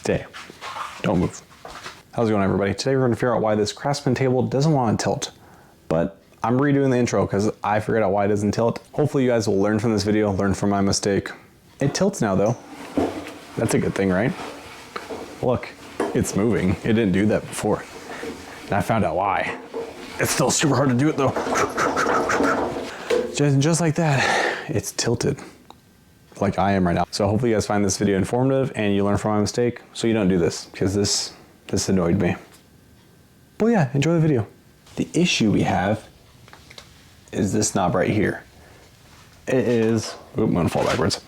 Stay. Don't move. How's it going, everybody? Today we're going to figure out why this Craftsman table doesn't want to tilt. But I'm redoing the intro because I figured out why it doesn't tilt. Hopefully you guys will learn from this video, learn from my mistake. It tilts now though. That's a good thing, right? Look, it's moving. It didn't do that before. And I found out why. It's still super hard to do it though. Just like that, it's tilted. Like I am right now. So hopefully you guys find this video informative and you learn from my mistake so you don't do this, because this annoyed me. But yeah, enjoy the video. The issue we have is this knob right here. It is, oop, I'm gonna fall backwards.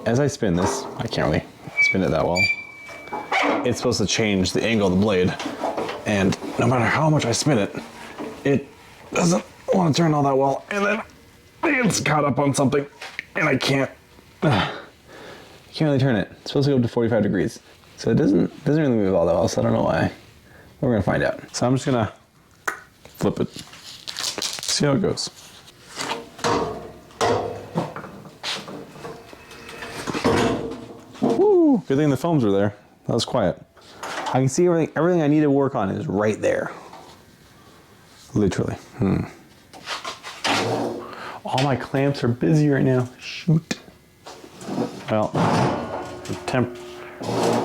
As I spin this, I can't really spin it that well. It's supposed to change the angle of the blade. And no matter how much I spin it, it doesn't want to turn all that well. And then it's caught up on something and I can't really turn it. It's supposed to go up to 45 degrees. So it doesn't really move all that well, so I don't know why. We're gonna find out. So I'm just gonna flip it. See how it goes. Woo! Good thing the foams were there. That was quiet. I can see everything I need to work on is right there. Literally. All my clamps are busy right now. Shoot. Well,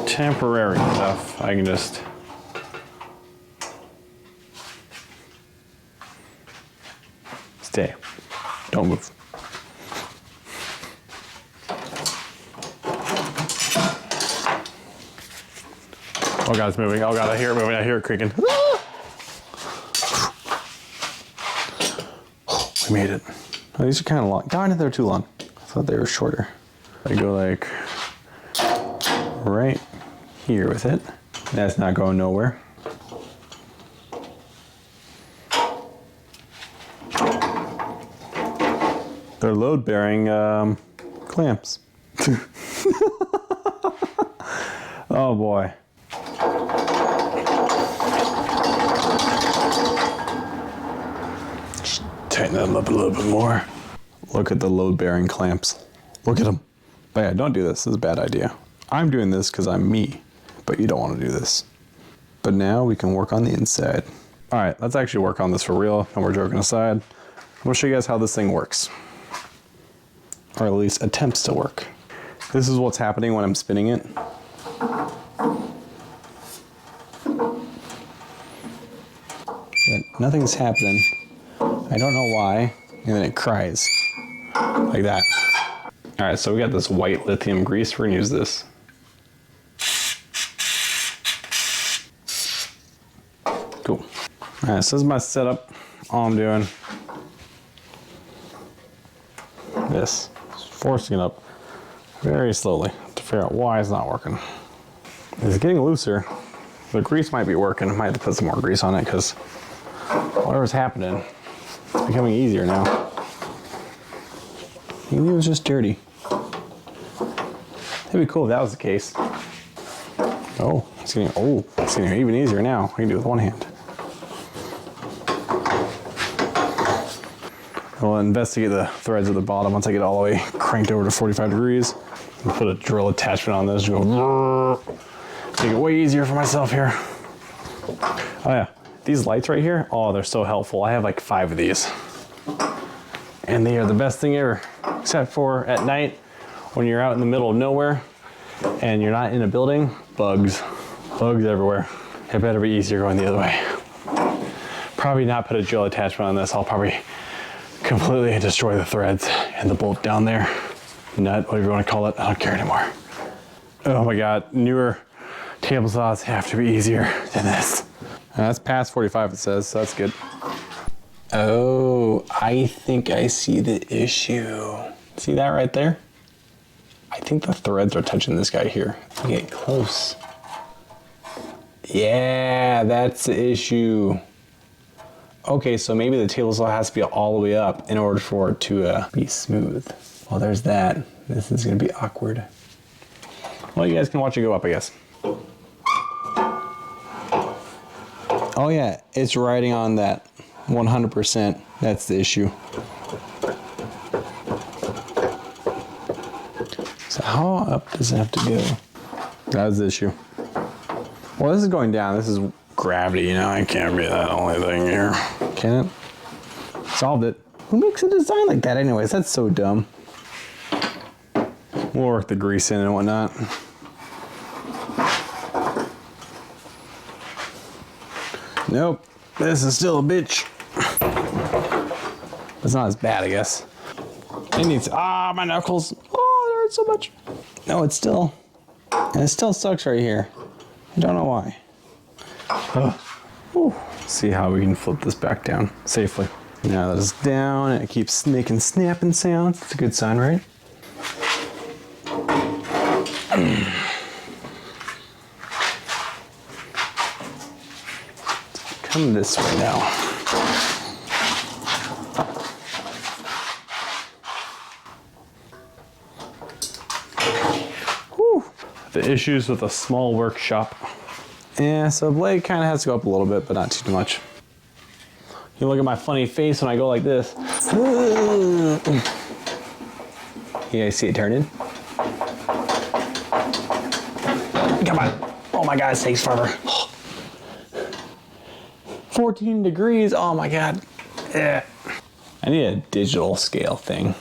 temporary stuff, I can just stay. Don't move. Oh God, it's moving. Oh God, I hear it moving. I hear it creaking. We made it. Oh, these are kind of long. Darn it, they're too long. I thought they were shorter. I go like right here with it. That's not going nowhere. They're load-bearing clamps. Oh boy. Just tighten them up a little bit more. Look at the load-bearing clamps. Look at them. But yeah, don't do this. This is a bad idea. I'm doing this because I'm me, but you don't want to do this. But now we can work on the inside. All right, let's actually work on this for real. No more joking aside. I'm gonna show you guys how this thing works. Or at least attempts to work. This is what's happening when I'm spinning it. But nothing's happening. I don't know why. And then it cries. Like that. All right, so we got this white lithium grease. We're gonna use this. Cool. All right, so this is my setup. All I'm doing, this, just forcing it up very slowly to figure out why it's not working. It's getting looser. The grease might be working. I might have to put some more grease on it because whatever's happening, it's becoming easier now. Maybe it was just dirty. It'd be cool if that was the case. Oh, it's getting even easier now. I can do it with one hand. I'll investigate the threads at the bottom once I get all the way cranked over to 45 degrees. And put a drill attachment on this. Go, make it way easier for myself here. Oh yeah, these lights right here, oh, they're so helpful. I have like 5 of these. And they are the best thing ever. Except for at night, when you're out in the middle of nowhere and you're not in a building, bugs everywhere. It better be easier going the other way. Probably not put a drill attachment on this. I'll probably completely destroy the threads and the bolt down there. Nut, whatever you want to call it, I don't care anymore. Oh my God, newer table saws have to be easier than this. That's past 45 it says, so that's good. Oh, I think I see the issue. See that right there? I think the threads are touching this guy here. Get close. Yeah, that's the issue. Okay, so maybe the table saw has to be all the way up in order for it to be smooth. Well, there's that. This is gonna be awkward. Well, you guys can watch it go up, I guess. Oh yeah, it's riding on that 100%. That's the issue. So how up does it have to go? That's the issue. Well, this is going down. This is gravity, you know. I can't be that only thing here. Can it? Solved it. Who makes a design like that anyways? That's so dumb. We'll work the grease in and whatnot. Nope. This is still a bitch. It's not as bad, I guess. It needs, my knuckles. Oh, they hurt so much. No, it still sucks right here. I don't know why. See how we can flip this back down safely. Now that it's down and it keeps making snapping sounds. It's a good sign, right? Come this way now. Whew. The issues with a small workshop. Yeah, so the blade kind of has to go up a little bit, but not too much. You look at my funny face when I go like this. You guys see it turning? Come on. Oh my God, it takes forever. 14 degrees, oh my God. I need a digital scale thing.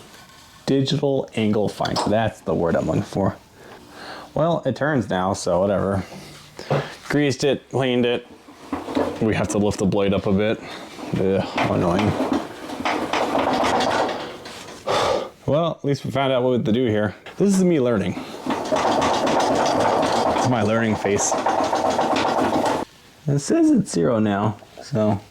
Digital angle finder, that's the word I'm looking for. Well, it turns now, so whatever. Greased it, cleaned it. We have to lift the blade up a bit. Ugh, how annoying. Well, at least we found out what to do here. This is me learning. It's my learning face. It says it's 0 now, so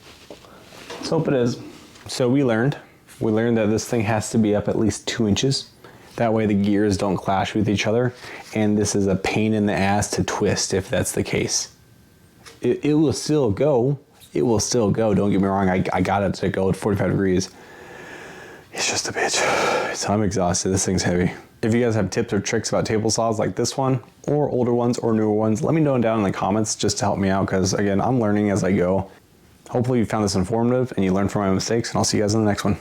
let's hope it is. So we learned that this thing has to be up at least 2 inches. That way the gears don't clash with each other, and this is a pain in the ass to twist if that's the case. It will still go. It will still go. Don't get me wrong. I got it to go at 45 degrees. It's just a bitch. So I'm exhausted. This thing's heavy. If you guys have tips or tricks about table saws like this one, or older ones or newer ones, let me know down in the comments just to help me out, because again, I'm learning as I go. Hopefully you found this informative and you learned from my mistakes, and I'll see you guys in the next one.